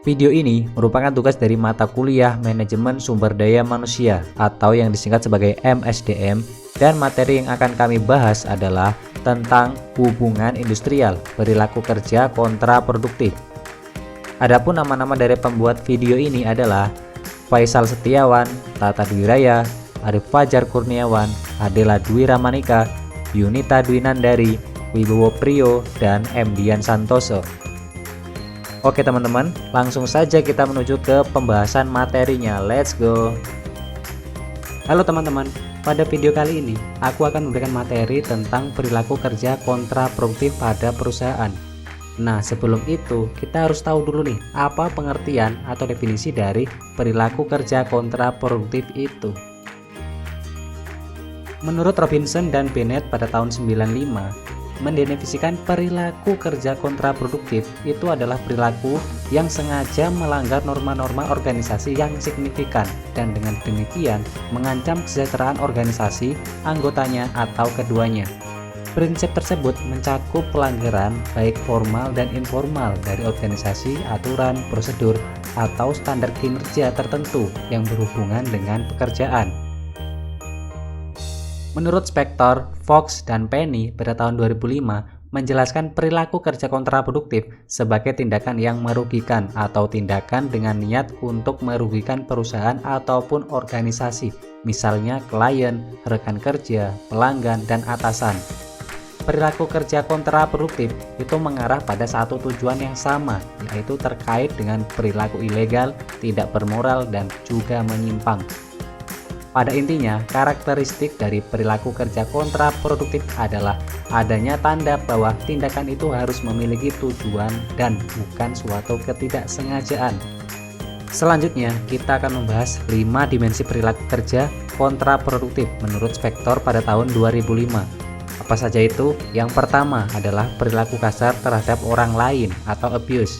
Video ini merupakan tugas dari mata kuliah Manajemen Sumber Daya Manusia atau yang disingkat sebagai MSDM, dan materi yang akan kami bahas adalah tentang hubungan industrial, perilaku kerja kontraproduktif. Adapun nama-nama dari pembuat video ini adalah Faisal Setiawan, Tata Dwi Raya, Arif Fajar Kurniawan, Adela Dwi Ramanika, Yunita Dwi Nandari, Wibowo Priyo, dan M. Dian Santoso. Oke teman-teman, langsung saja kita menuju ke pembahasan materinya. Let's go. Halo teman-teman, pada video kali ini aku akan memberikan materi tentang perilaku kerja kontraproduktif pada perusahaan. Nah, sebelum itu kita harus tahu dulu nih, apa pengertian atau definisi dari perilaku kerja kontraproduktif itu. Menurut Robinson dan Bennett pada tahun 95, mendefinisikan perilaku kerja kontraproduktif itu adalah perilaku yang sengaja melanggar norma-norma organisasi yang signifikan dan dengan demikian mengancam kesejahteraan organisasi, anggotanya, atau keduanya. Prinsip tersebut mencakup pelanggaran baik formal dan informal dari organisasi, aturan, prosedur, atau standar kinerja tertentu yang berhubungan dengan pekerjaan. Menurut Spector, Fox, dan Penny pada tahun 2005 menjelaskan perilaku kerja kontraproduktif sebagai tindakan yang merugikan atau tindakan dengan niat untuk merugikan perusahaan ataupun organisasi, misalnya klien, rekan kerja, pelanggan, dan atasan. Perilaku kerja kontraproduktif itu mengarah pada satu tujuan yang sama, yaitu terkait dengan perilaku ilegal, tidak bermoral, dan juga menyimpang. Pada intinya, karakteristik dari perilaku kerja kontraproduktif adalah adanya tanda bahwa tindakan itu harus memiliki tujuan dan bukan suatu ketidaksengajaan. Selanjutnya, kita akan membahas 5 dimensi perilaku kerja kontraproduktif menurut Spector pada tahun 2005. Apa saja itu? Yang pertama adalah perilaku kasar terhadap orang lain atau abuse.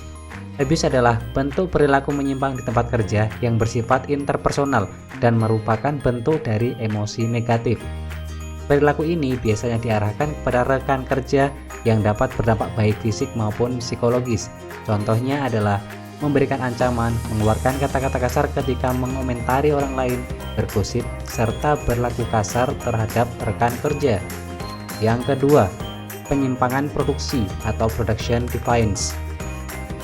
Abuse adalah bentuk perilaku menyimpang di tempat kerja yang bersifat interpersonal dan merupakan bentuk dari emosi negatif. Perilaku ini biasanya diarahkan kepada rekan kerja yang dapat berdampak baik fisik maupun psikologis. Contohnya adalah memberikan ancaman, mengeluarkan kata-kata kasar ketika mengomentari orang lain, bergosip, serta berlaku kasar terhadap rekan kerja. Yang kedua, penyimpangan produksi atau production defiance.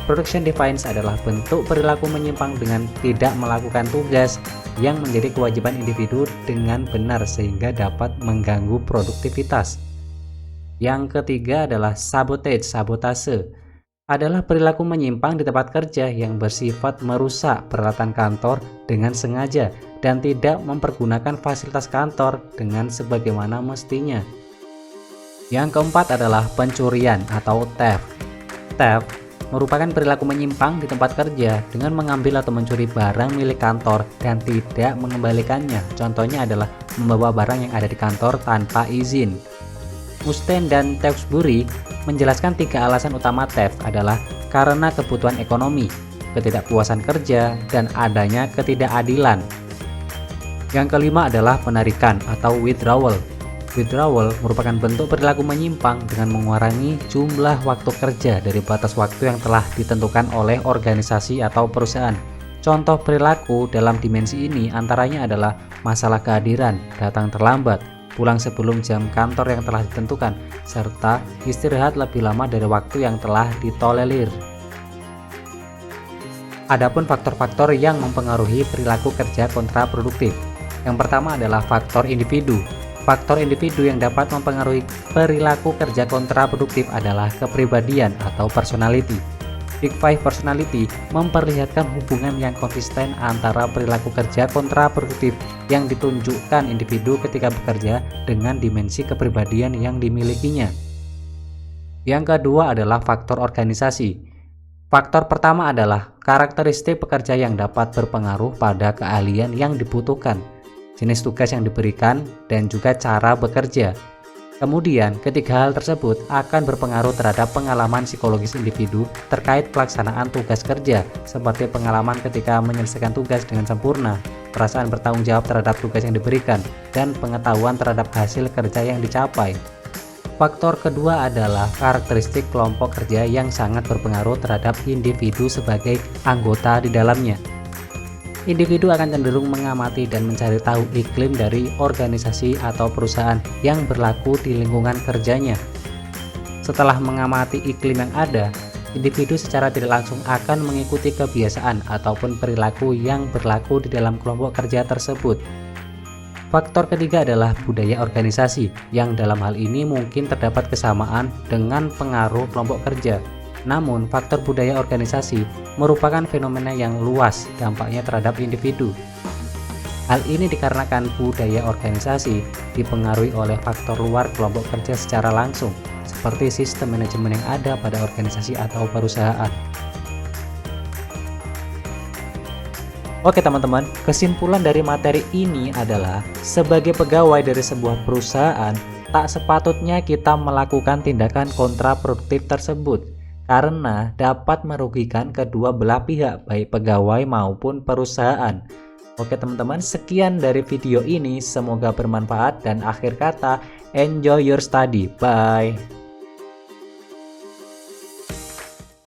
Production defiance adalah bentuk perilaku menyimpang dengan tidak melakukan tugas yang menjadi kewajiban individu dengan benar sehingga dapat mengganggu produktivitas. Yang ketiga adalah sabotase. Adalah perilaku menyimpang di tempat kerja yang bersifat merusak peralatan kantor dengan sengaja dan tidak mempergunakan fasilitas kantor dengan sebagaimana mestinya. Yang keempat adalah pencurian atau theft. Theft merupakan perilaku menyimpang di tempat kerja dengan mengambil atau mencuri barang milik kantor dan tidak mengembalikannya. Contohnya adalah membawa barang yang ada di kantor tanpa izin. Mustaine dan Tewksbury menjelaskan 3 alasan utama theft adalah karena kebutuhan ekonomi, ketidakpuasan kerja, dan adanya ketidakadilan. Yang kelima adalah penarikan atau withdrawal. Withdrawal merupakan bentuk perilaku menyimpang dengan mengurangi jumlah waktu kerja dari batas waktu yang telah ditentukan oleh organisasi atau perusahaan. Contoh perilaku dalam dimensi ini antaranya adalah masalah kehadiran, datang terlambat, pulang sebelum jam kantor yang telah ditentukan, serta istirahat lebih lama dari waktu yang telah ditolerir. Adapun faktor-faktor yang mempengaruhi perilaku kerja kontraproduktif. Yang pertama adalah faktor individu. Faktor individu yang dapat mempengaruhi perilaku kerja kontraproduktif adalah kepribadian atau personality. Big Five personality memperlihatkan hubungan yang konsisten antara perilaku kerja kontraproduktif yang ditunjukkan individu ketika bekerja dengan dimensi kepribadian yang dimilikinya. Yang kedua adalah faktor organisasi. Faktor pertama adalah karakteristik pekerja yang dapat berpengaruh pada keahlian yang dibutuhkan, jenis tugas yang diberikan, dan juga cara bekerja. Kemudian, ketiga hal tersebut akan berpengaruh terhadap pengalaman psikologis individu terkait pelaksanaan tugas kerja, seperti pengalaman ketika menyelesaikan tugas dengan sempurna, perasaan bertanggung jawab terhadap tugas yang diberikan, dan pengetahuan terhadap hasil kerja yang dicapai. Faktor kedua adalah karakteristik kelompok kerja yang sangat berpengaruh terhadap individu sebagai anggota di dalamnya. Individu akan cenderung mengamati dan mencari tahu iklim dari organisasi atau perusahaan yang berlaku di lingkungan kerjanya. Setelah mengamati iklim yang ada, individu secara tidak langsung akan mengikuti kebiasaan ataupun perilaku yang berlaku di dalam kelompok kerja tersebut. Faktor ketiga adalah budaya organisasi, yang dalam hal ini mungkin terdapat kesamaan dengan pengaruh kelompok kerja. Namun, faktor budaya organisasi merupakan fenomena yang luas dampaknya terhadap individu. Hal ini dikarenakan budaya organisasi dipengaruhi oleh faktor luar kelompok kerja secara langsung, seperti sistem manajemen yang ada pada organisasi atau perusahaan. Oke teman-teman, kesimpulan dari materi ini adalah sebagai pegawai dari sebuah perusahaan, tak sepatutnya kita melakukan tindakan kontraproduktif tersebut karena dapat merugikan kedua belah pihak, baik pegawai maupun perusahaan. Oke teman-teman, sekian dari video ini, semoga bermanfaat dan akhir kata, enjoy your study, bye.